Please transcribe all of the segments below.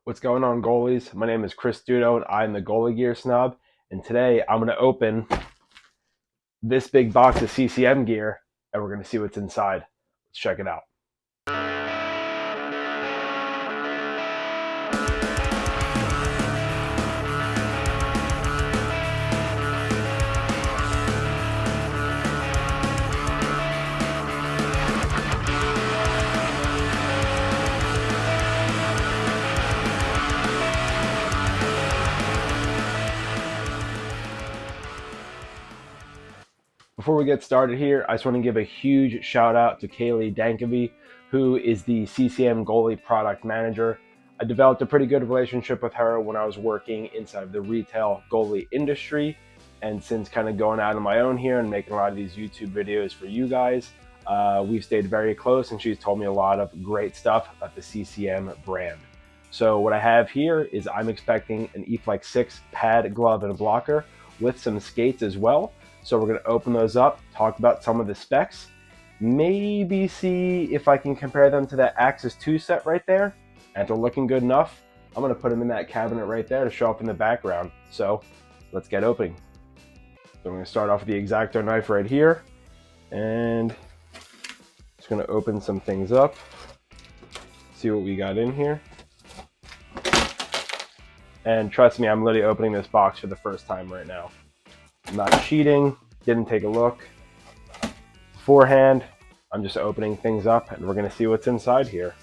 What's going on, goalies? My name is Dudo and I'm the goalie gear snob. And today I'm going to open this big box of CCM gear and we're going to see what's inside. Let's check it out. Before we get started here, I just want to give a huge shout out to Kaylie, who is the CCM goalie product manager. I developed a pretty good relationship with her when I was working inside of the retail goalie industry. And since kind of going out on my own here and making a lot of these YouTube videos for you guys, we've stayed very close and she's told me a lot of great stuff about the CCM brand. So what I have here is I'm expecting an E-Flex 6 pad, glove, and a blocker with some skates as well. So we're going to open those up, talk about some of the specs, maybe see if I can compare them to that Axis 2 set right there. And if they're looking good enough, I'm going to put them in that cabinet right there to show up in the background. So let's get opening. So I'm going to start off with the X-Acto knife right here. And just going to open some things up, see what we got in here. And trust me, I'm literally opening this box for the first time right now. I'm not cheating, didn't take a look beforehand. I'm just opening things up and we're going to see what's inside here.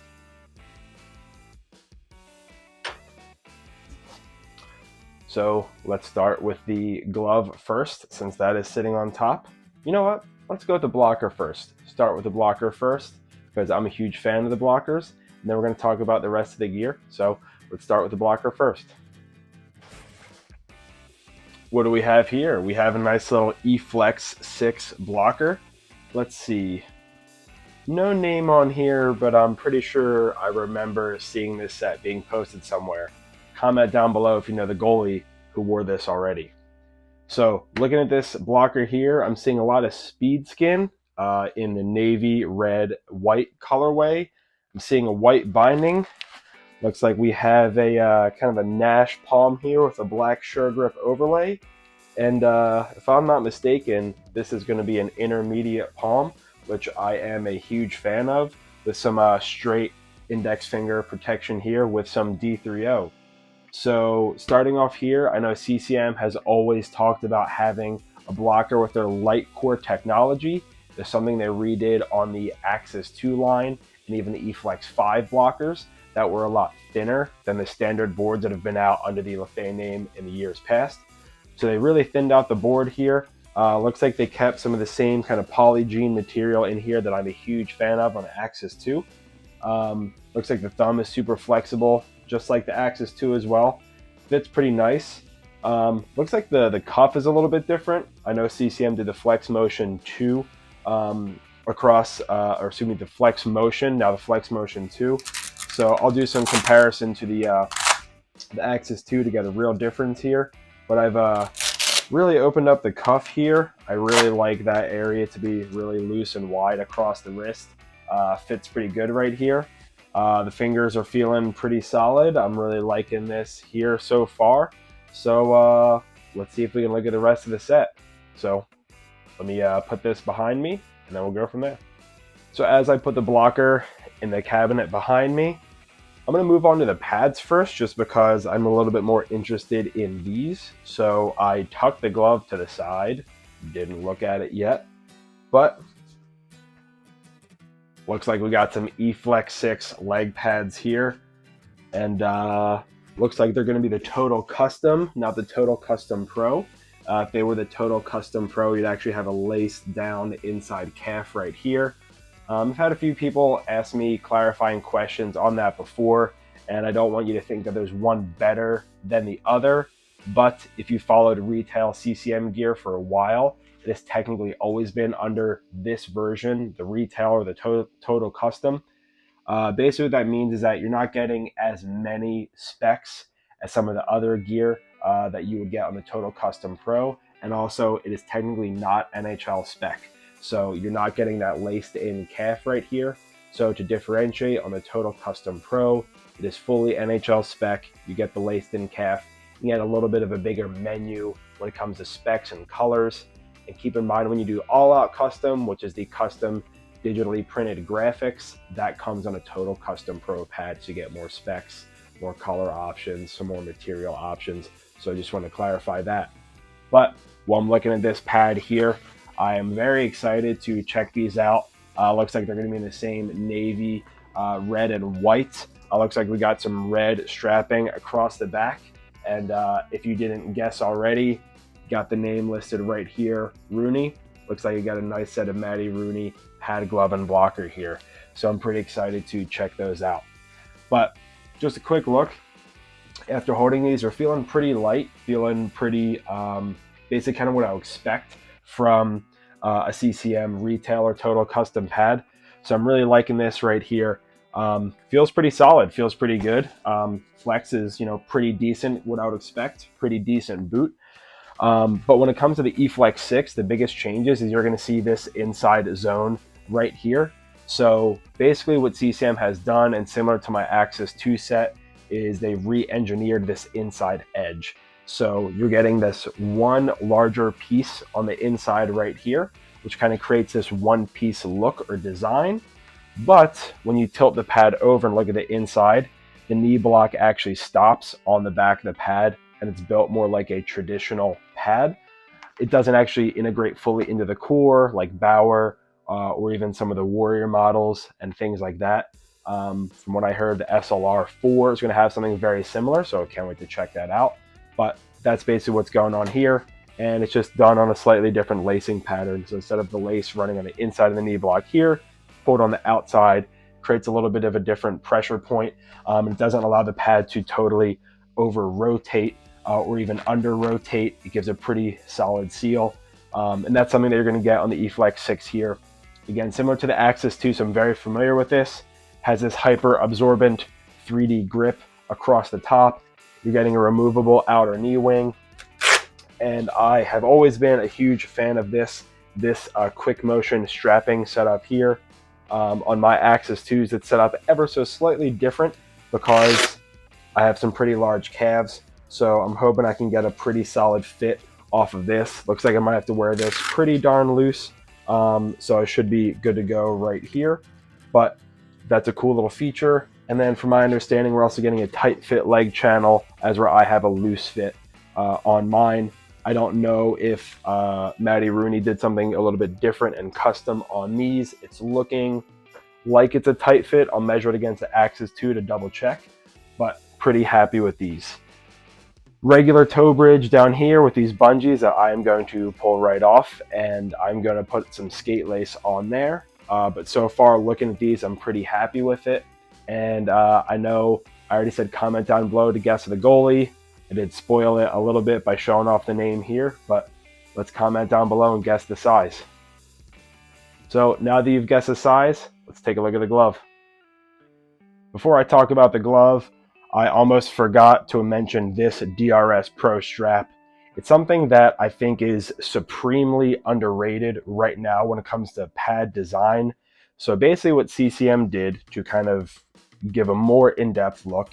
So let's start with the glove first, since that is sitting on top. You know what? Let's go with the blocker first. Start with the blocker first, because I'm a huge fan of the blockers. And then we're going to talk about the rest of the gear. So let's start with the blocker first. What do we have here? We have a nice little E-Flex 6 blocker. Let's see. No name on here, but I'm pretty sure I remember seeing this set being posted somewhere. Comment down below if you know the goalie who wore this already. So looking at this blocker here, I'm seeing a lot of speed skin in the navy, red, white colorway. I'm seeing a white binding. Looks like we have a kind of a Nash palm here with a black Suregrip overlay. And if I'm not mistaken, this is going to be an intermediate palm, which I am a huge fan of, with some straight index finger protection here with some D3O. So starting off here, I know CCM has always talked about having a blocker with their light core technology. There's something they redid on the Axis 2 line and even the E-Flex 5 blockers that were a lot thinner than the standard boards that have been out under the Lefay name in the years past. So they really thinned out the board here. Looks like they kept some of the same kind of polygene material in here that I'm a huge fan of on the Axis 2. Looks like the thumb is super flexible, just like the Axis 2 as well. Fits pretty nice. Looks like the cuff is a little bit different. I know CCM did the Flex Motion 2 the Flex Motion, now the Flex Motion 2. So I'll do some comparison to the Axis 2 to get a real difference here. But I've really opened up the cuff here. I really like that area to be really loose and wide across the wrist. Fits pretty good right here. The fingers are feeling pretty solid. I'm really liking this here so far. So let's see if we can look at the rest of the set. So let me put this behind me and then we'll go from there. So as I put the blocker in the cabinet behind me, I'm going to move on to the pads first, just because I'm a little bit more interested in these. So I tucked the glove to the side, didn't look at it yet, but looks like we got some E-Flex 6 leg pads here. And looks like they're going to be the Total Custom, not the Total Custom Pro. If they were the Total Custom Pro, you'd actually have a laced down inside calf right here. I've had a few people ask me clarifying questions on that before, and I don't want you to think that there's one better than the other. But if you followed retail CCM gear for a while, it has technically always been under this version, the retail or the total custom. Basically what that means is that you're not getting as many specs as some of the other gear that you would get on the Total Custom Pro, and also it is technically not NHL spec. So you're not getting that laced in calf right here. So to differentiate on the Total Custom Pro, It is fully NHL spec. You get the laced-in calf. You get a little bit of a bigger menu when it comes to specs and colors. And keep in mind, when you do all-out custom, which is the custom digitally printed graphics, that comes on a total custom pro pad, so you get more specs, more color options, some more material options. So I just want to clarify that. But while I'm looking at this pad here, I am very excited to check these out. Looks like they're going to be in the same navy, red and white. Looks like we got some red strapping across the back. And if you didn't guess already, got the name listed right here, Rooney. Looks like you got a nice set of Matty Rooney pad, glove, and blocker here. So I'm pretty excited to check those out. But just a quick look. After holding these, they're feeling pretty light, feeling pretty basic, kind of what I would expect from a CCM retail or total custom pad. So I'm really liking this right here. Feels pretty solid, feels pretty good. Flex is, pretty decent, what I would expect, pretty decent boot. But when it comes to the eFlex 6, the biggest changes is you're going to see this inside zone right here. So basically what CCM has done, and similar to my Axis 2 set, is they re-engineered this inside edge. So you're getting this one larger piece on the inside right here, which kind of creates this one piece look or design. But when you tilt the pad over and look at the inside, the knee block actually stops on the back of the pad, and it's built more like a traditional pad. It doesn't actually integrate fully into the core like Bauer or even some of the Warrior models and things like that. From what I heard, the SLR 4 is going to have something very similar, so I can't wait to check that out. But that's basically what's going on here, and it's just done on a slightly different lacing pattern. So instead of the lace running on the inside of the knee block here, pulled on the outside, creates a little bit of a different pressure point. It doesn't allow the pad to totally over rotate or even under rotate. It gives a pretty solid seal, and that's something that you're going to get on the eFlex 6 here. Again, similar to the Axis 2, so I'm very familiar with this. Has this hyper absorbent 3D grip across the top. You're getting a removable outer knee wing, and I have always been a huge fan of this quick motion strapping setup here. On my Axis 2s, it's set up ever so slightly different because I have some pretty large calves, so I'm hoping I can get a pretty solid fit off of this. Looks like I might have to wear this pretty darn loose, so I should be good to go right here. But that's a cool little feature. And then from my understanding, we're also getting a tight fit leg channel, as where I have a loose fit on mine. I don't know if Matty Rooney did something a little bit different and custom on these. It's looking like it's a tight fit. I'll measure it against the Axis 2 to double check, but pretty happy with these. Regular toe bridge down here with these bungees that I am going to pull right off, and I'm going to put some skate lace on there. But so far, looking at these, I'm pretty happy with it. And I know I already said comment down below to guess the goalie. I did spoil it a little bit by showing off the name here, but let's comment down below and guess the size. So now that you've guessed the size, let's take a look at the glove. Before I talk about the glove, I almost forgot to mention this DRS Pro strap. It's something that I think is supremely underrated right now when it comes to pad design. So basically what CCM did to kind of give a more in-depth look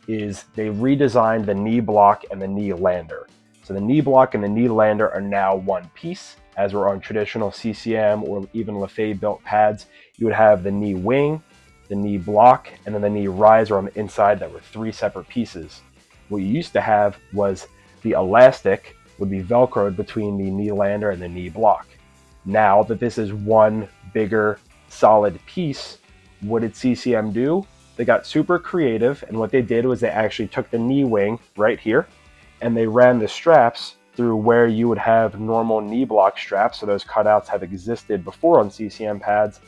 is they redesigned the knee block and the knee lander. So the knee block and the knee lander are now one piece. As we're on traditional CCM or even Lefay built pads, you would have the knee wing, the knee block, and then the knee riser on the inside that were three separate pieces. What you used to have was the elastic would be Velcroed between the knee lander and the knee block. Now that this is one bigger solid piece, what did CCM do? They got super creative, and what they did was they actually took the knee wing right here and they ran the straps through where you would have normal knee block straps. So those cutouts have existed before on CCM pads,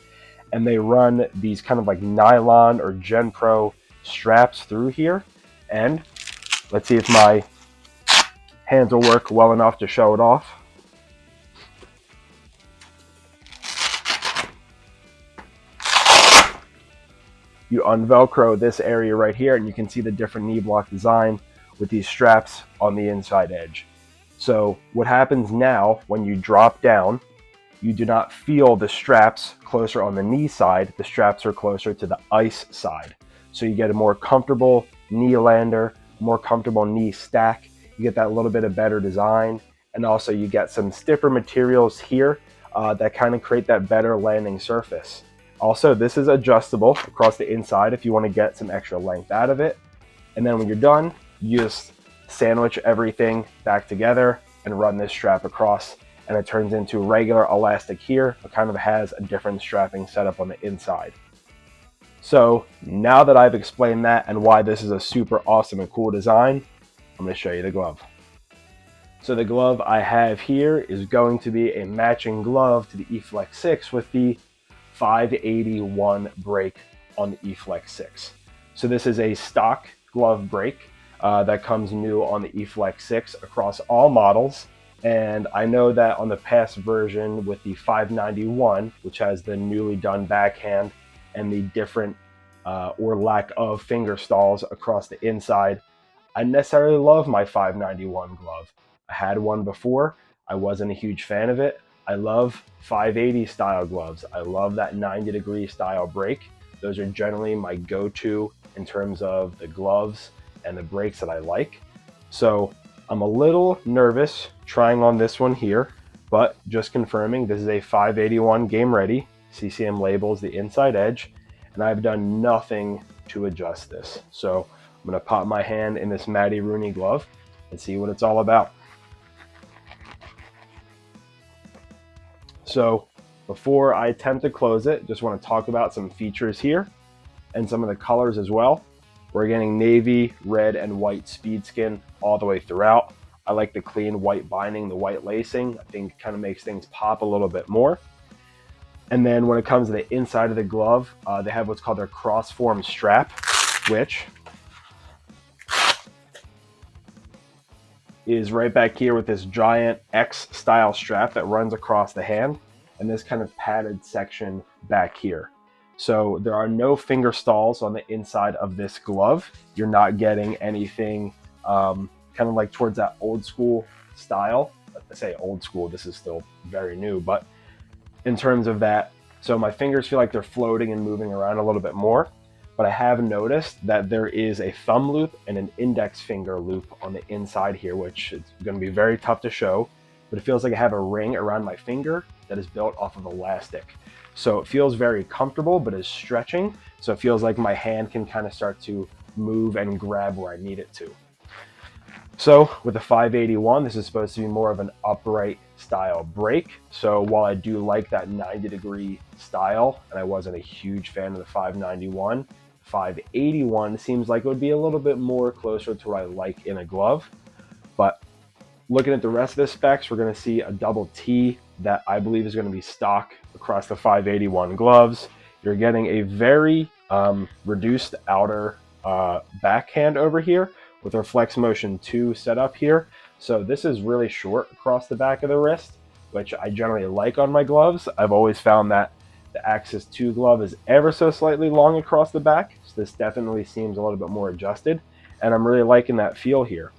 and they run these kind of like nylon or Gen Pro straps through here. And let's see if my hands will work well enough to show it off. You unvelcro this area right here, and you can see the different knee block design with these straps on the inside edge. So what happens now when you drop down, you do not feel the straps closer on the knee side. The straps are closer to the ice side. So you get a more comfortable knee lander, more comfortable knee stack. You get that little bit of better design. And also you get some stiffer materials here that kind of create that better landing surface. Also, this is adjustable across the inside if you want to get some extra length out of it. And then when you're done, you just sandwich everything back together and run this strap across, and it turns into regular elastic here, but kind of has a different strapping setup on the inside. So now that I've explained that and why this is a super awesome and cool design, I'm going to show you the glove. So the glove I have here is going to be a matching glove to the eFlex 6 with the 581 brake on the eFlex 6. So this is a stock glove brake that comes new on the eFlex 6 across all models. And I know that on the past version with the 591, which has the newly done backhand and the different or lack of finger stalls across the inside, I necessarily love my 591 glove. I had one before. I wasn't a huge fan of it. I love 580 style gloves. I love that 90-degree style brake. Those are generally my go-to in terms of the gloves and the brakes that I like. So I'm a little nervous trying on this one here, but just confirming this is a 581 game ready. CCM labels the inside edge, and I've done nothing to adjust this. So I'm gonna pop my hand in this Matty Rooney glove and see what it's all about. So before I attempt to close it, just want to talk about some features here and some of the colors as well. We're getting navy, red, and white speed skin all the way throughout. I like the clean white binding, the white lacing. I think it kind of makes things pop a little bit more. And then when it comes to the inside of the glove, they have what's called their cross-form strap, which is right back here with this giant X-style strap that runs across the hand and this kind of padded section back here. So there are no finger stalls on the inside of this glove. You're not getting anything kind of like towards that old school style. I say old school, this is still very new, but in terms of that, so my fingers feel like they're floating and moving around a little bit more. But I have noticed that there is a thumb loop and an index finger loop on the inside here, which is going to be very tough to show, but it feels like I have a ring around my finger that is built off of elastic. So it feels very comfortable, but is stretching. So it feels like my hand can kind of start to move and grab where I need it to. So with the 581, this is supposed to be more of an upright style brake. So while I do like that 90-degree style, and I wasn't a huge fan of the 591, 581 seems like it would be a little bit more closer to what I like in a glove. But looking at the rest of the specs, we're going to see a double T that I believe is going to be stock across the 581 gloves. You're getting a very reduced outer backhand over here with our Flex Motion 2 set up here. So this is really short across the back of the wrist, which I generally like on my gloves. I've always found that the Axis 2 glove is ever so slightly long across the back, so this definitely seems a little bit more adjusted, and I'm really liking that feel here.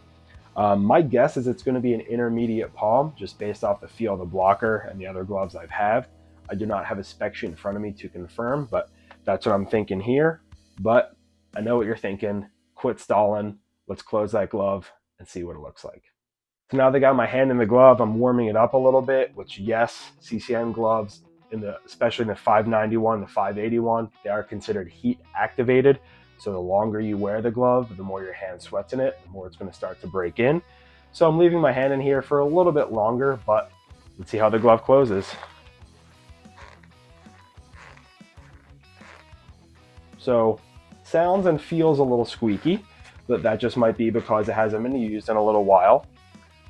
My guess is it's going to be an intermediate palm, just based off the feel of the blocker and the other gloves I've had. I do not have a spec sheet in front of me to confirm, but that's what I'm thinking here. But I know what you're thinking. Quit stalling. Let's close that glove and see what it looks like. So now that I got my hand in the glove, I'm warming it up a little bit, which yes, CCM gloves, especially in the 591, the 581, they are considered heat activated. So the longer you wear the glove, the more your hand sweats in it, the more it's going to start to break in. So I'm leaving my hand in here for a little bit longer, but let's see how the glove closes. So sounds and feels a little squeaky, but that just might be because it hasn't been used in a little while.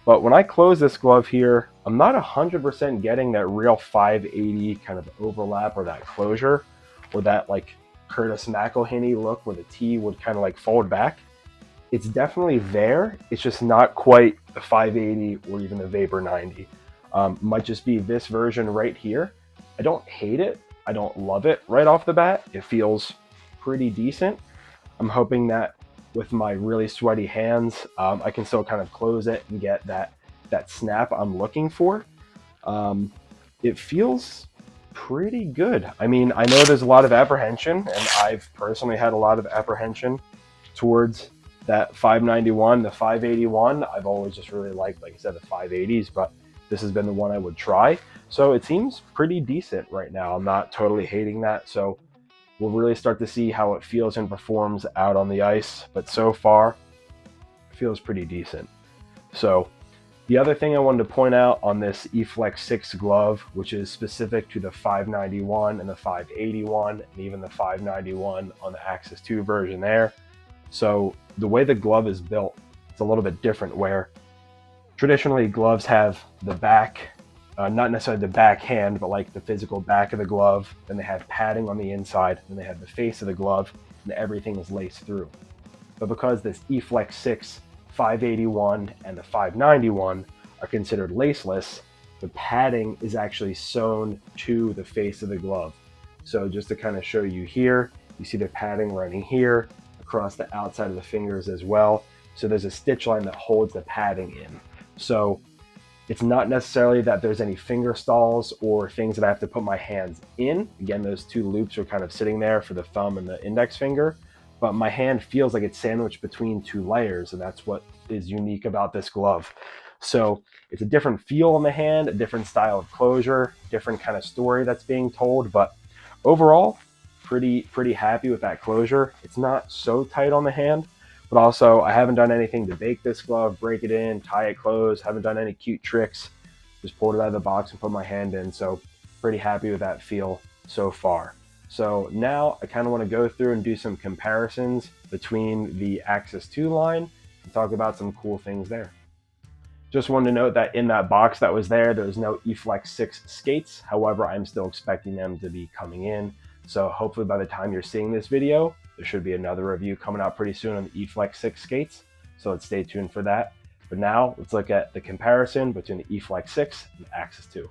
But when I close this glove here, I'm not 100% getting that real 580 kind of overlap or that closure or that like Curtis McElhinney look where the T would kind of like fold back. It's definitely there. It's just not quite the 580 or even the Vapor 90. Might just be this version right here. I don't hate it. I don't love it right off the bat. It feels pretty decent. I'm hoping that with my really sweaty hands, I can still kind of close it and get that snap I'm looking for. It feels pretty good. I mean, I know there's a lot of apprehension, and I've personally had a lot of apprehension towards that 591, the 581. I've always just really liked, like I said, the 580s, but this has been the one I would try. So it seems pretty decent right now. I'm not totally hating that. So we'll really start to see how it feels and performs out on the ice. But so far, it feels pretty decent. So the other thing I wanted to point out on this eFlex 6 glove, which is specific to the 591 and the 581, and even the 591 on the Axis 2 version there. So the way the glove is built, it's a little bit different, where traditionally gloves have the back, not necessarily the backhand, but like the physical back of the glove. Then they have padding on the inside, then they have the face of the glove, and everything is laced through. But because this eFlex 6, 581, and the 591 are considered laceless, the padding is actually sewn to the face of the glove. So just to kind of show you here, you see the padding running here across the outside of the fingers as well. So there's a stitch line that holds the padding in. So it's not necessarily that there's any finger stalls or things that I have to put my hands in. Again, those two loops are kind of sitting there for the thumb and the index finger, but my hand feels like it's sandwiched between two layers, and that's what is unique about this glove. So it's a different feel on the hand, a different style of closure, different kind of story that's being told, but overall, pretty happy with that closure. It's not so tight on the hand, but also I haven't done anything to bake this glove, break it in, tie it closed, haven't done any cute tricks. Just pulled it out of the box and put my hand in. So pretty happy with that feel so far. So now I kind of want to go through and do some comparisons between the Axis 2 line and talk about some cool things there. Just wanted to note that in that box that was there was no eFlex 6 skates. However, I'm still expecting them to be coming in. So hopefully by the time you're seeing this video, there should be another review coming out pretty soon on the eFlex 6 skates. So let's stay tuned for that. But now let's look at the comparison between the eFlex 6 and the Axis 2.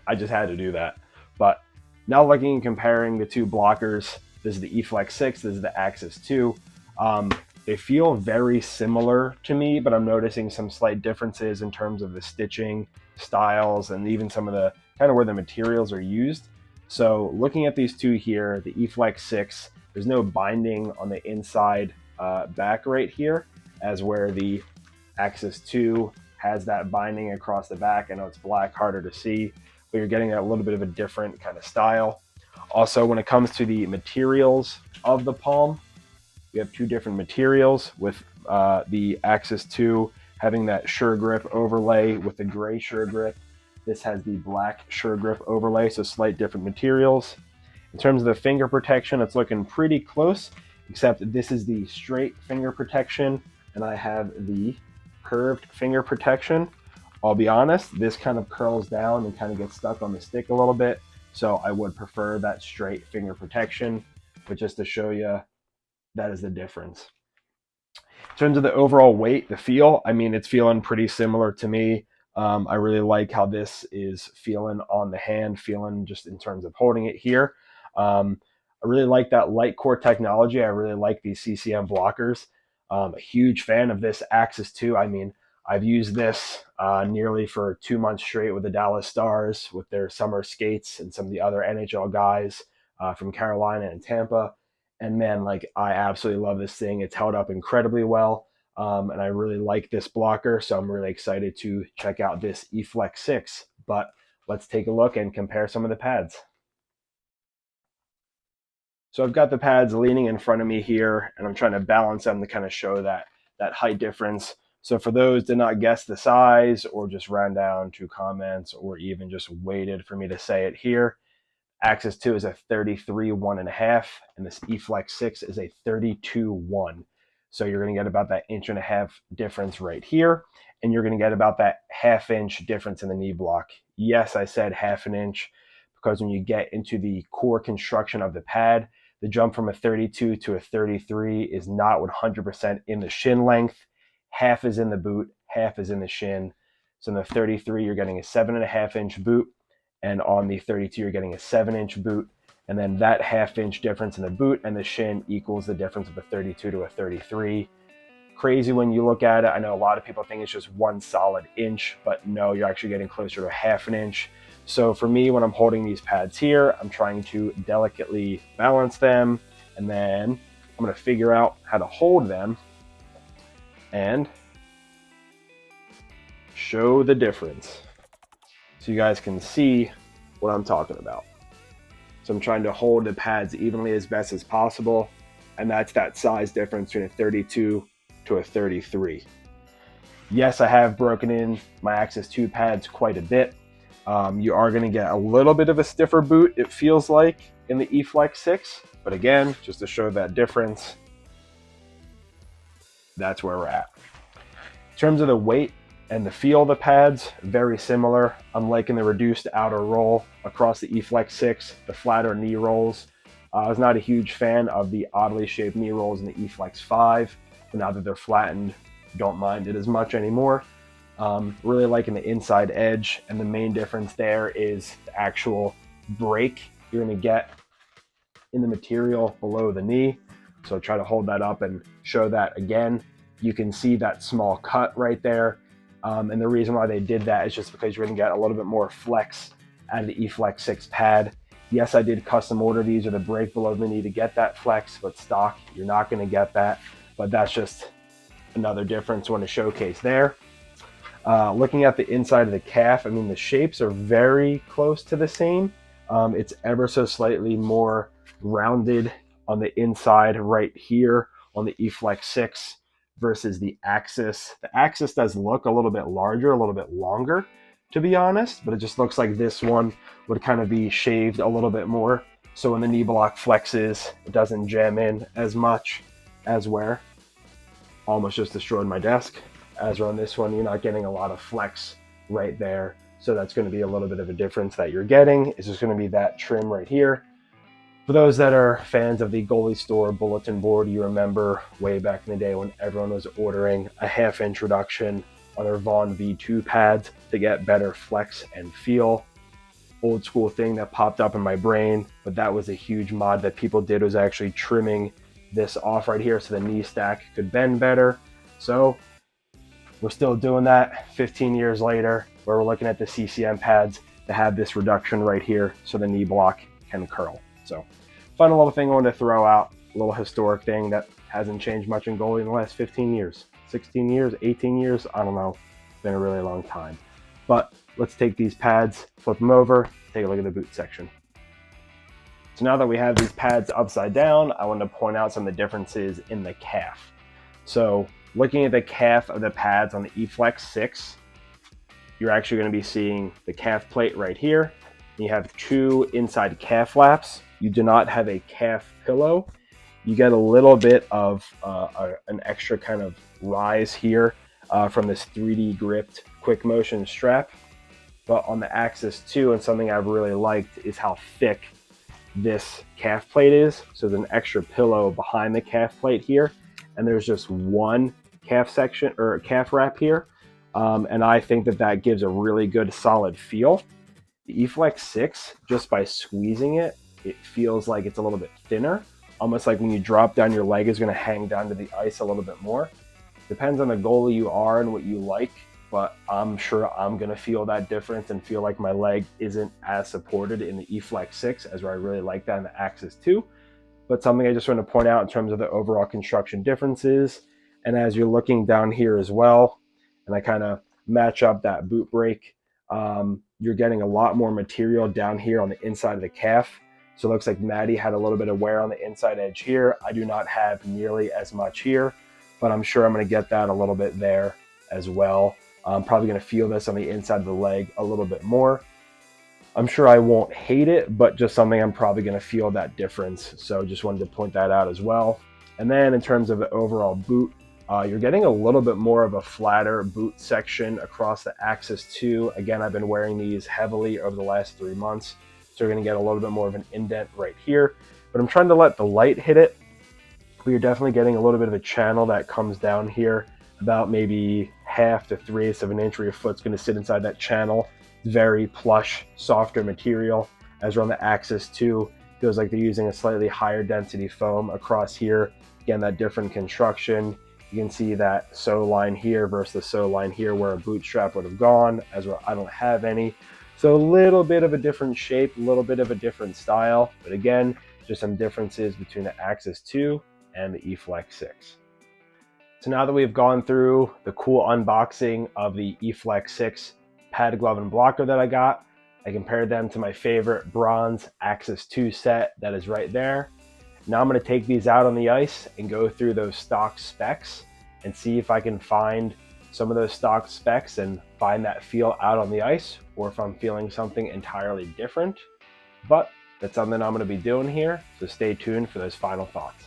I just had to do that. But now looking and comparing the two blockers, this is the eFlex 6, this is the Axis 2. They feel very similar to me, but I'm noticing some slight differences in terms of the stitching styles and even some of the kind of where the materials are used. So looking at these two here, the eFlex 6, there's no binding on the inside back right here, as where the Axis 2 has that binding across the back. I know it's black, harder to see, but you're getting a little bit of a different kind of style. Also, when it comes to the materials of the palm, we have two different materials, with the Axis 2 having that Suregrip overlay with the gray Suregrip. This has the black Suregrip overlay, so slight different materials. In terms of the finger protection, it's looking pretty close, except this is the straight finger protection, and I have the curved finger protection. I'll be honest, this kind of curls down and kind of gets stuck on the stick a little bit, so I would prefer that straight finger protection, but just to show you, that is the difference. In terms of the overall weight, the feel, I mean, it's feeling pretty similar to me. I really like how this is feeling on the hand, feeling just in terms of holding it here. I really like that light core technology. I really like these CCM blockers. A huge fan of this Axis 2. I mean, I've used this nearly for 2 months straight with the Dallas Stars with their summer skates and some of the other NHL guys from Carolina and Tampa. And man, like, I absolutely love this thing. It's held up incredibly well. And I really like this blocker, so I'm really excited to check out this eFlex 6. But let's take a look and compare some of the pads. So I've got the pads leaning in front of me here, and I'm trying to balance them to kind of show that height difference. So for those did not guess the size, or just ran down to comments, or even just waited for me to say it here, Axis 2 is a 33 1.5, and this eFlex 6 is a 32 1. So you're going to get about that 1.5 inch difference right here, and you're going to get about that 1/2 inch difference in the knee block. Yes, I said 1/2 inch, because when you get into the core construction of the pad, the jump from a 32 to a 33 is not 100% in the shin length. Half is in the boot, half is in the shin. So in the 33, you're getting a 7.5 inch boot, and on the 32, you're getting a 7-inch boot. And then that 1/2 inch difference in the boot and the shin equals the difference of a 32 to a 33. Crazy when you look at it. I know a lot of people think it's just one solid inch, but no, you're actually getting closer to 1/2 inch. So for me, when I'm holding these pads here, I'm trying to delicately balance them, and then I'm going to figure out how to hold them and show the difference so you guys can see what I'm talking about. So I'm trying to hold the pads evenly as best as possible, and that's that size difference between a 32 to a 33. Yes, I have broken in my Axis 2 pads quite a bit. You are going to get a little bit of a stiffer boot, it feels like, in the eFlex 6. But again, just to show that difference, that's where we're at. In terms of the weight and the feel of the pads, very similar. Unlike in the reduced outer roll across the eFlex 6, the flatter knee rolls. I was not a huge fan of the oddly shaped knee rolls in the eFlex 5, but now that they're flattened, don't mind it as much anymore. Really liking the inside edge, and the main difference there is the actual break you're going to get in the material below the knee. So try to hold that up and show that again. You can see that small cut right there. And the reason why they did that is just because you're going to get a little bit more flex out of the eFlex 6 pad. Yes, I did custom order these with a break below the knee to get that flex, but stock, you're not going to get that. But that's just another difference I want to showcase there. Looking at the inside of the calf, I mean, the shapes are very close to the same. It's ever so slightly more rounded on the inside right here on the eFlex 6 versus the Axis. The Axis does look a little bit larger, a little bit longer, to be honest, but it just looks like this one would kind of be shaved a little bit more. So when the knee block flexes, it doesn't jam in as much as where. Almost just destroyed my desk. As on this one, you're not getting a lot of flex right there. So that's going to be a little bit of a difference that you're getting. It's just going to be that trim right here. For those that are fans of the Goalie Store bulletin board, you remember way back in the day when everyone was ordering a half-inch reduction on their Vaughn V2 pads to get better flex and feel. Old school thing that popped up in my brain, but that was a huge mod that people did, was actually trimming this off right here so the knee stack could bend better. So we're still doing that 15 years later, where we're looking at the CCM pads to have this reduction right here so the knee block can curl. So final little thing I wanted to throw out, a little historic thing that hasn't changed much in goalie in the last 15 years, 16 years, 18 years, I don't know. It's been a really long time. But let's take these pads, flip them over, take a look at the boot section. So now that we have these pads upside down, I want to point out some of the differences in the calf. So looking at the calf of the pads on the eFlex 6, you're actually going to be seeing the calf plate right here. You have two inside calf flaps. You do not have a calf pillow. You get a little bit of an extra kind of rise here from this 3D gripped quick motion strap. But on the Axis 2, and something I've really liked is how thick this calf plate is. So there's an extra pillow behind the calf plate here, and there's just one calf section or calf wrap here. And I think that that gives a really good solid feel. The eFlex 6, just by squeezing it, it feels like it's a little bit thinner, almost like when you drop down, your leg is going to hang down to the ice a little bit more. Depends on the goalie you are and what you like, but I'm sure I'm going to feel that difference and feel like my leg isn't as supported in the eFlex 6 as where I really like that in the Axis 2. But something I just want to point out in terms of the overall construction differences, and as you're looking down here as well, and I kind of match up that boot break, you're getting a lot more material down here on the inside of the calf. So it looks like Maddie had a little bit of wear on the inside edge here. I do not have nearly as much here, but I'm sure I'm going to get that a little bit there as well. I'm probably going to feel this on the inside of the leg a little bit more. I'm sure I won't hate it, but just something I'm probably going to feel that difference. So just wanted to point that out as well. And then in terms of the overall boot, you're getting a little bit more of a flatter boot section across the Axis 2. Again, I've been wearing these heavily over the last 3 months, so you're going to get a little bit more of an indent right here. But I'm trying to let the light hit it. But you're definitely getting a little bit of a channel that comes down here, about maybe 1/2 to 3/8 of an inch where your foot's going to sit inside that channel. Very plush, softer material. As we're on the Axis 2, feels like they're using a slightly higher density foam across here. Again, that different construction. You can see that sew line here versus the sew line here where a bootstrap would have gone, as well I don't have any. So a little bit of a different shape, a little bit of a different style, but again, just some differences between the Axis 2 and the eFlex 6. So now that we've gone through the cool unboxing of the eFlex 6 pad, glove, and blocker that I got, I compared them to my favorite bronze Axis 2 set that is right there. Now I'm going to take these out on the ice and go through those stock specs and see if I can find some of those stock specs and find that feel out on the ice, or if I'm feeling something entirely different. But that's something I'm going to be doing here, so stay tuned for those final thoughts.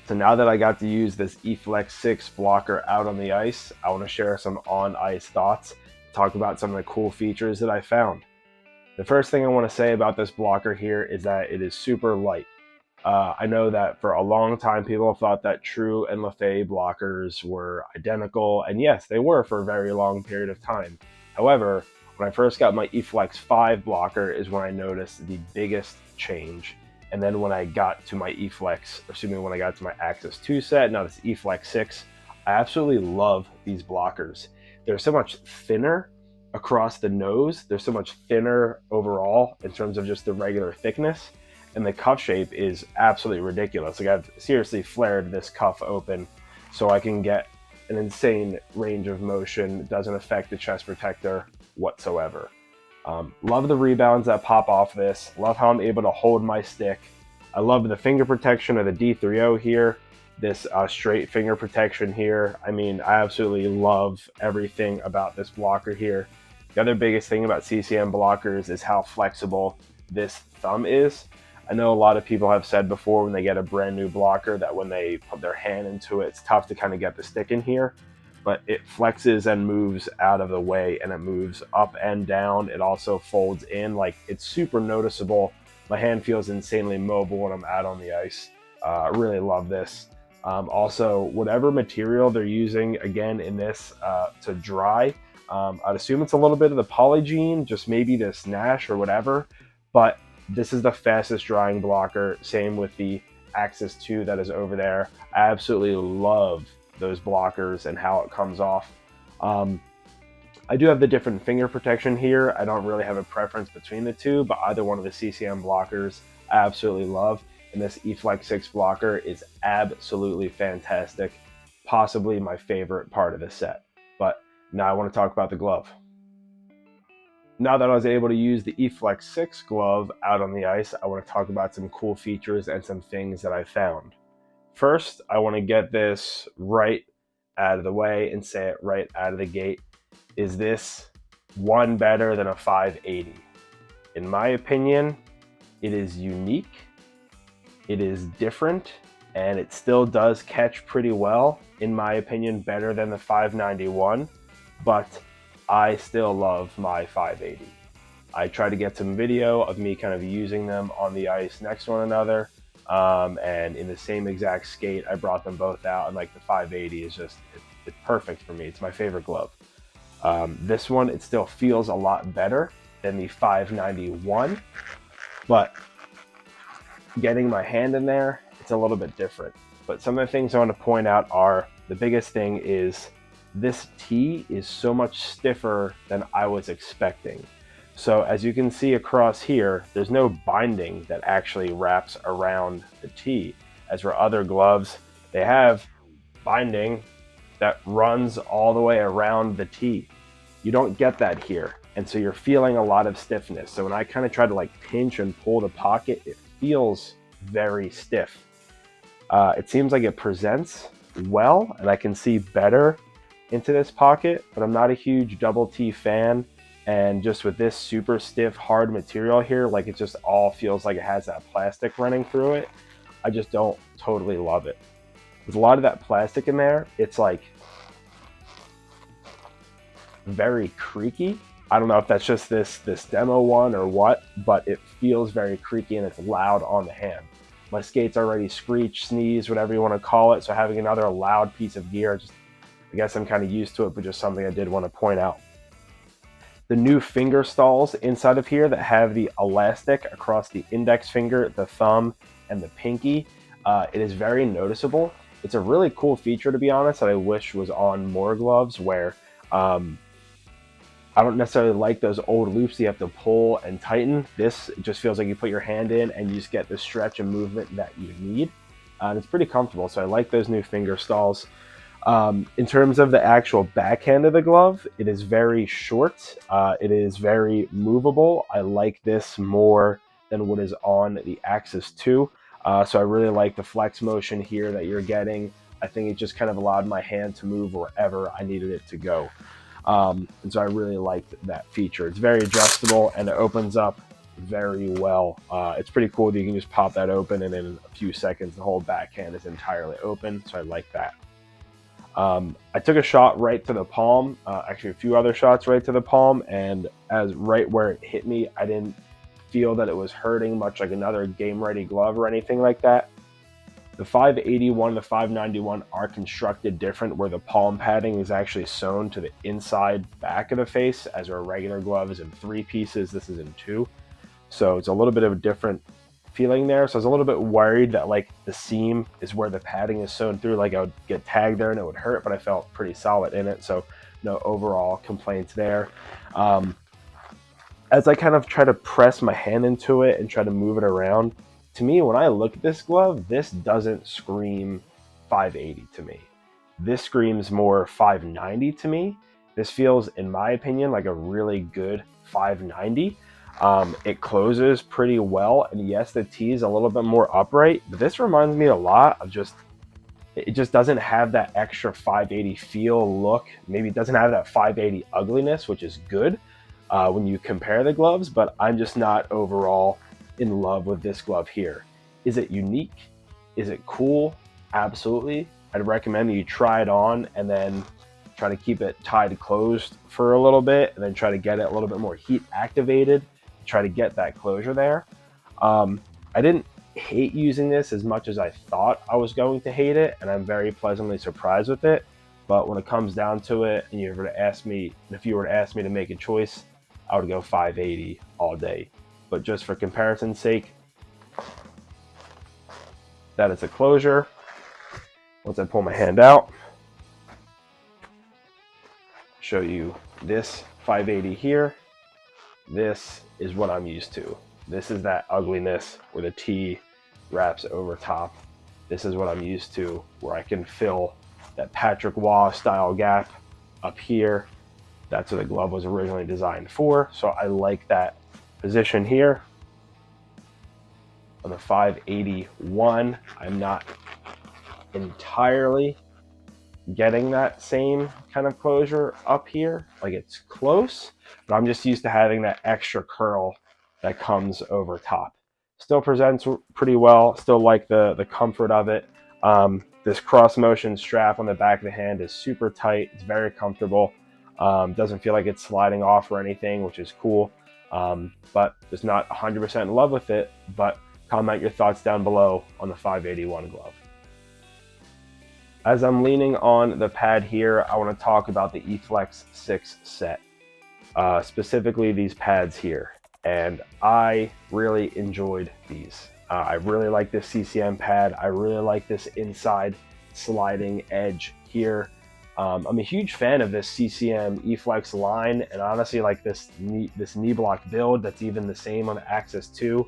So now that I got to use this eFlex 6 blocker out on the ice, I want to share some on-ice thoughts, talk about some of the cool features that I found. The first thing I want to say about this blocker here is that it is super light. I know that for a long time people have thought that True and Lefay blockers were identical, and yes, they were for a very long period of time. However, when I first got my eFlex 5 blocker is when I noticed the biggest change. And then when I got to my when I got to my Axis 2 set, now this eFlex 6, I absolutely love these blockers. They're so much thinner across the nose. They're so much thinner overall in terms of just the regular thickness. And the cuff shape is absolutely ridiculous. Like, I've seriously flared this cuff open so I can get an insane range of motion. It doesn't affect the chest protector whatsoever. Love the rebounds that pop off this. Love how I'm able to hold my stick. I love the finger protection of the D3O here. This straight finger protection here. I mean, I absolutely love everything about this blocker here. The other biggest thing about CCM blockers is how flexible this thumb is. I know a lot of people have said before when they get a brand new blocker that when they put their hand into it, it's tough to kind of get the stick in here. But it flexes and moves out of the way, and it moves up and down. It also folds in. Like, it's super noticeable. My hand feels insanely mobile when I'm out on the ice. I really love this. Also, whatever material they're using, again, in this to dry, I'd assume it's a little bit of the Polygene, just maybe this Nash or whatever. But this is the fastest drying blocker. Same with the Axis 2 that is over there. I absolutely love those blockers and how it comes off. I do have the different finger protection here. I don't really have a preference between the two, but either one of the CCM blockers I absolutely love. And this eFlex 6 blocker is absolutely fantastic. Possibly my favorite part of the set. But now I want to talk about the glove. Now that I was able to use the eFlex 6 glove out on the ice, I want to talk about some cool features and some things that I found. First, I want to get this right out of the way and say it right out of the gate. Is this one better than a 580? In my opinion, it is unique, it is different, and it still does catch pretty well. In my opinion, better than the 591, but I still love my 580. I try to get some video of me kind of using them on the ice next to one another. And in the same exact skate, I brought them both out, and like the 580 is just, it's perfect for me. It's my favorite glove. This one, it still feels a lot better than the 591, but getting my hand in there, it's a little bit different. But some of the things I want to point out are, the biggest thing is this tee is so much stiffer than I was expecting. So as you can see across here, there's no binding that actually wraps around the tee. As for other gloves, they have binding that runs all the way around the tee. You don't get that here. And so you're feeling a lot of stiffness. So when I kind of try to like pinch and pull the pocket, it feels very stiff. It seems like it presents well, and I can see better into this pocket, but I'm not a huge double T fan. And just with this super stiff, hard material here, like, it just all feels like it has that plastic running through it. I just don't totally love it. With a lot of that plastic in there, it's like very creaky. I don't know if that's just this demo one or what, but it feels very creaky and it's loud on the hand. My skates already screech, sneeze, whatever you want to call it. So having another loud piece of gear, I guess I'm kind of used to it, but just something I did want to point out. The new finger stalls inside of here that have the elastic across the index finger, the thumb, and the pinky, it is very noticeable. It's a really cool feature, to be honest, that I wish was on more gloves, where I I don't necessarily like those old loops you have to pull and tighten. This just feels like you put your hand in and you just get the stretch and movement that you need. And it's pretty comfortable, so I like those new finger stalls. In terms of the actual backhand of the glove, it is very short. It is very movable. I like this more than what is on the Axis 2. So I really like the flex motion here that you're getting. I think it just kind of allowed my hand to move wherever I needed it to go. And so I really liked that feature. It's very adjustable and it opens up very well. It's pretty cool that you can just pop that open and in a few seconds the whole backhand is entirely open. So I like that. I took a shot right to the palm, actually a few other shots right to the palm, and as right where it hit me, I didn't feel that it was hurting much like another game ready glove or anything like that. The 581 and the 591 are constructed different, where the palm padding is actually sewn to the inside back of the face, as our regular glove is in 3 pieces, this is in 2. So it's a little bit of a different feeling there. So I was a little bit worried that like the seam is where the padding is sewn through, like I would get tagged there and it would hurt, but I felt pretty solid in it. So no overall complaints there. As I kind of try to press my hand into it and try to move it around, to me, when I look at this glove, this doesn't scream 580 to me. This screams more 590 to me. This feels, in my opinion, like a really good 590. It closes pretty well, and yes, the T is a little bit more upright, but this reminds me a lot of it just doesn't have that extra 580 feel look. Maybe it doesn't have that 580 ugliness, which is good when you compare the gloves, but I'm just not overall in love with this glove here. Is it unique? Is it cool? Absolutely. I'd recommend that you try it on and then try to keep it tied closed for a little bit and then try to get it a little bit more heat activated, try to get that closure there. I didn't hate using this as much as I thought I was going to hate it, and I'm very pleasantly surprised with it. But when it comes down to it, and you were to ask me, if you were to ask me to make a choice, I would go 580 all day. But just for comparison's sake, that is a closure. Once I pull my hand out, show you this 580 here. This is what I'm used to. This is that ugliness where the T wraps over top. This is what I'm used to, where I can fill that Patrick Waugh style gap up here. That's what the glove was originally designed for. So I like that position here. On the 581, I'm not entirely getting that same kind of closure up here. Like, it's close, but I'm just used to having that extra curl that comes over top. Still presents pretty well. Still like the comfort of it. This cross motion strap on the back of the hand is super tight. It's very comfortable. Doesn't feel like it's sliding off or anything, which is cool. But just not 100% in love with it. But comment your thoughts down below on the 581 glove. As I'm leaning on the pad here, I want to talk about the eFlex 6 set, specifically these pads here. And I really enjoyed these. I really like this CCM pad. I really like this inside sliding edge here. I'm a huge fan of this CCM eFlex line, and honestly like this knee block build that's even the same on the Axis 2.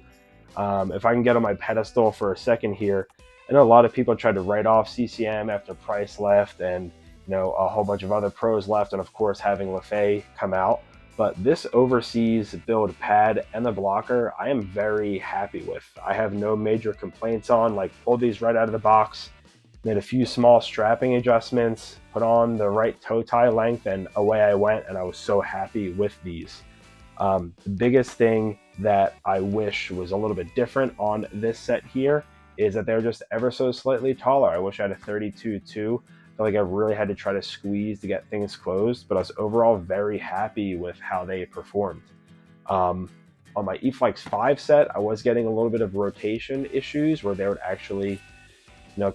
If I can get on my pedestal for a second here, I know a lot of people tried to write off CCM after Price left and a whole bunch of other pros left, and of course having LaFay come out. But this overseas build pad and the blocker, I am very happy with. I have no major complaints on. Like, pulled these right out of the box, made a few small strapping adjustments, put on the right toe tie length, and away I went, and I was so happy with these. The biggest thing that I wish was a little bit different on this set here is that they're just ever so slightly taller. I wish I had a 32-2. I feel like I really had to try to squeeze to get things closed, but I was overall very happy with how they performed. On my eFlex 5 set, I was getting a little bit of rotation issues where they would actually,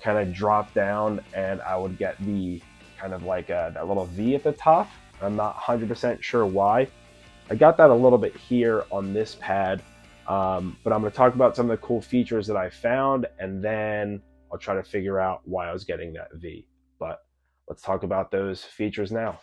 kind of drop down, and I would get the kind of like that little V at the top. I'm not 100% sure why. I got that a little bit here on this pad, but I'm going to talk about some of the cool features that I found, and then I'll try to figure out why I was getting that V. But let's talk about those features now.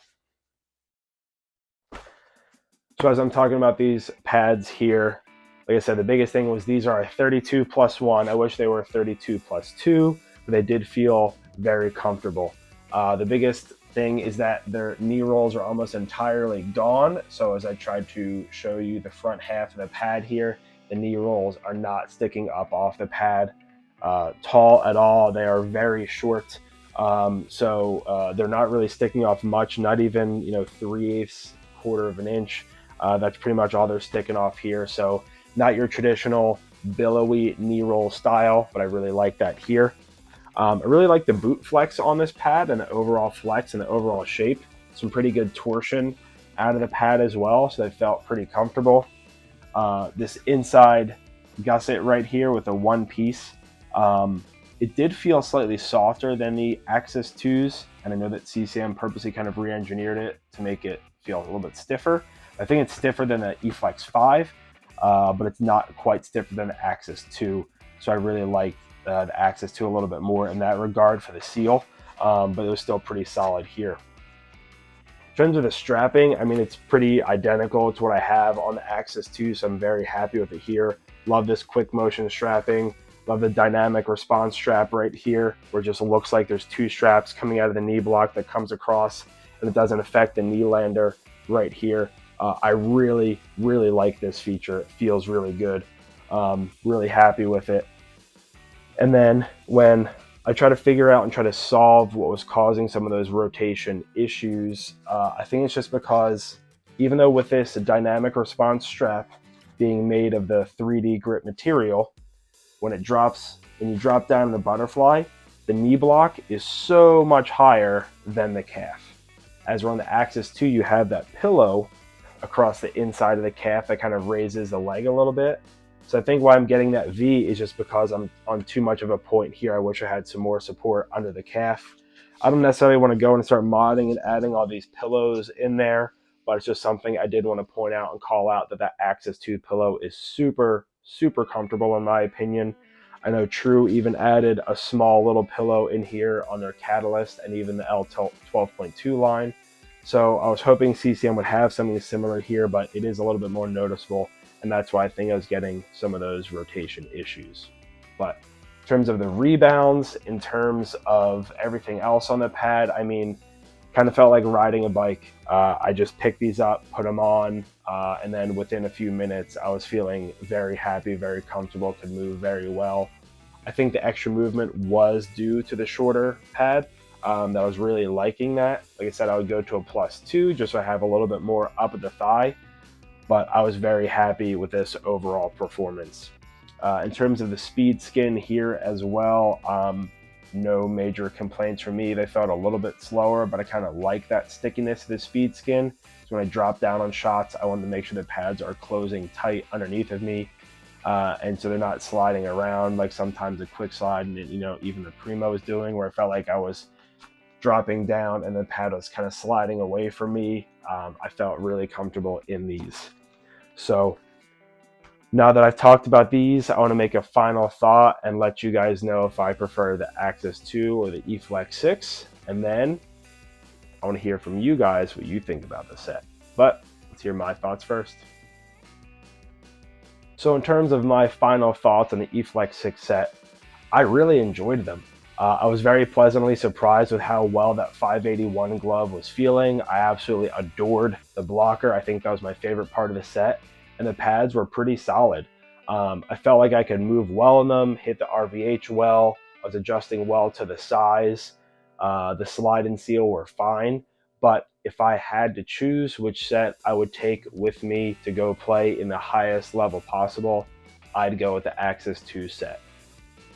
So as I'm talking about these pads here, like I said, the biggest thing was these are a 32 plus 1. I wish they were 32 plus 2, but they did feel very comfortable. The biggest thing is that their knee rolls are almost entirely gone. So as I tried to show you the front half of the pad here, the knee rolls are not sticking up off the pad tall at all. They are very short. So they're not really sticking off much, not even, 3/8, quarter of an inch. That's pretty much all they're sticking off here. So not your traditional billowy knee roll style, but I really like that here. I really like the boot flex on this pad and the overall flex and the overall shape. Some pretty good torsion out of the pad as well, so they felt pretty comfortable. This inside gusset right here with the one piece, it did feel slightly softer than the Axis 2s, and I know that CCM purposely kind of re-engineered it to make it feel a little bit stiffer. I think it's stiffer than the eFlex 5, but it's not quite stiffer than the Axis 2, so I really like the Axis 2 a little bit more in that regard for the seal, but it was still pretty solid here. In terms of the strapping, I mean, it's pretty identical to what I have on the Axis 2, so I'm very happy with it here. Love this quick motion strapping. Love the dynamic response strap right here, where it just looks like there's two straps coming out of the knee block that comes across, and it doesn't affect the knee lander right here. I really, really like this feature. It feels really good. Really happy with it. And then when I try to figure out and try to solve what was causing some of those rotation issues, I think it's just because even though with this dynamic response strap being made of the 3D grip material, when you drop down the butterfly, the knee block is so much higher than the calf. As we're on the Axis 2, you have that pillow across the inside of the calf that kind of raises the leg a little bit. So I think why I'm getting that V is just because I'm on too much of a point here. I wish I had some more support under the calf. I don't necessarily want to go and start modding and adding all these pillows in there, but it's just something I did want to point out and call out that Axis 2 pillow is super, super comfortable in my opinion. I know True even added a small little pillow in here on their Catalyst and even the L12.2 line. So I was hoping CCM would have something similar here, but it is a little bit more noticeable, and that's why I think I was getting some of those rotation issues. But in terms of the rebounds, in terms of everything else on the pad, I mean, kind of felt like riding a bike. I just picked these up, put them on, and then within a few minutes, I was feeling very happy, very comfortable, could move very well. I think the extra movement was due to the shorter pad. That I was really liking that. Like I said, I would go to a +2 just so I have a little bit more up at the thigh, but I was very happy with this overall performance. In terms of the speed skin here as well, no major complaints from me. They felt a little bit slower, but I kind of like that stickiness of the speed skin. So when I drop down on shots, I wanted to make sure the pads are closing tight underneath of me. And so they're not sliding around like sometimes a quick slide, and even the Primo was doing, where I felt like I was dropping down and the pad was kind of sliding away from me. I felt really comfortable in these. So now that I've talked about these, I want to make a final thought and let you guys know if I prefer the Axis 2 or the eFlex 6. And then I want to hear from you guys what you think about the set. But let's hear my thoughts first. So in terms of my final thoughts on the eFlex 6 set, I really enjoyed them. I was very pleasantly surprised with how well that 581 glove was feeling. I absolutely adored the blocker. I think that was my favorite part of the set. And the pads were pretty solid. I felt like I could move well in them, hit the RVH well. I was adjusting well to the size. The slide and seal were fine. But if I had to choose which set I would take with me to go play in the highest level possible, I'd go with the Axis 2 set.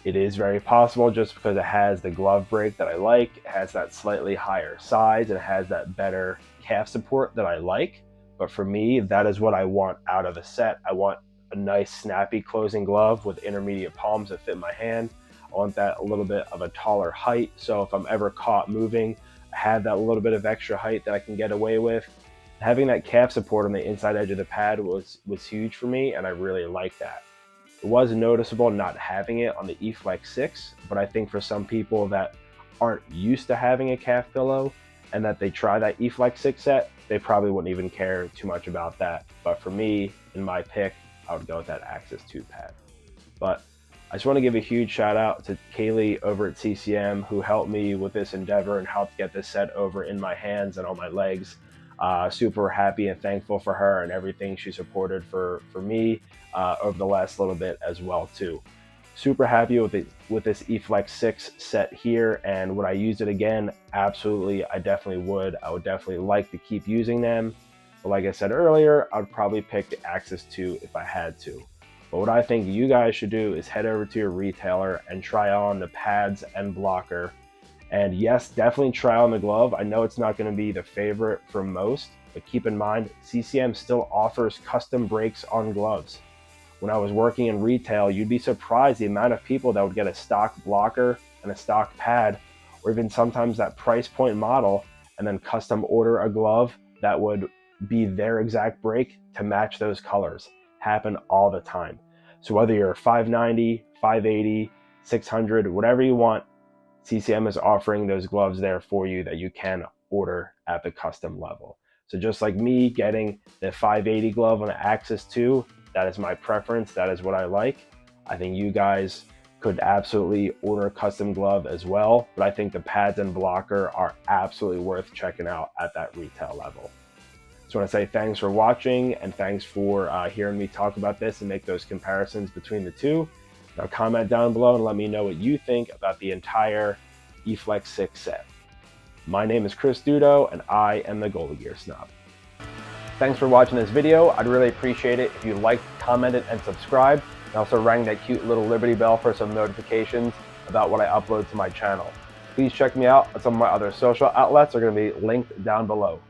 It is very possible just because it has the glove break that I like, it has that slightly higher size, and it has that better calf support that I like. But for me, that is what I want out of a set. I want a nice snappy closing glove with intermediate palms that fit my hand. I want that a little bit of a taller height, so if I'm ever caught moving, I have that little bit of extra height that I can get away with. Having that calf support on the inside edge of the pad was huge for me, and I really like that. It was noticeable not having it on the eFlex 6, but I think for some people that aren't used to having a calf pillow, and that they try that eFlex 6 set, they probably wouldn't even care too much about that. But for me, in my pick, I would go with that Axis 2 pad. But I just want to give a huge shout out to Kaylie over at CCM, who helped me with this endeavor and helped get this set over in my hands and on my legs. Super happy and thankful for her and everything she supported for me over the last little bit as well too. Super happy with this eFlex 6 set here, and would I use it again? Absolutely, I definitely would. I would definitely like to keep using them. But like I said earlier, I'd probably pick the Axis 2 if I had to. But what I think you guys should do is head over to your retailer and try on the pads and blocker. And yes, definitely try on the glove. I know it's not going to be the favorite for most, but keep in mind, CCM still offers custom breaks on gloves. When I was working in retail, you'd be surprised the amount of people that would get a stock blocker and a stock pad, or even sometimes that price point model, and then custom order a glove that would be their exact break to match those colors. Happen all the time. So whether you're 590, 580, 600, whatever you want, CCM is offering those gloves there for you that you can order at the custom level. So just like me getting the 580 glove on the Axis 2, that is my preference. That is what I like. I think you guys could absolutely order a custom glove as well, but I think the pads and blocker are absolutely worth checking out at that retail level. Just want to say thanks for watching, and thanks for hearing me talk about this and make those comparisons between the two. Now comment down below and let me know what you think about the entire eFlex 6 set. My name is Dudo, and I am the Goalie Gear Snob. Thanks for watching this video. I'd really appreciate it if you liked, commented, and subscribed, and also rang that cute little Liberty Bell for some notifications about what I upload to my channel. Please check me out on some of my other social outlets. Are going to be linked down below.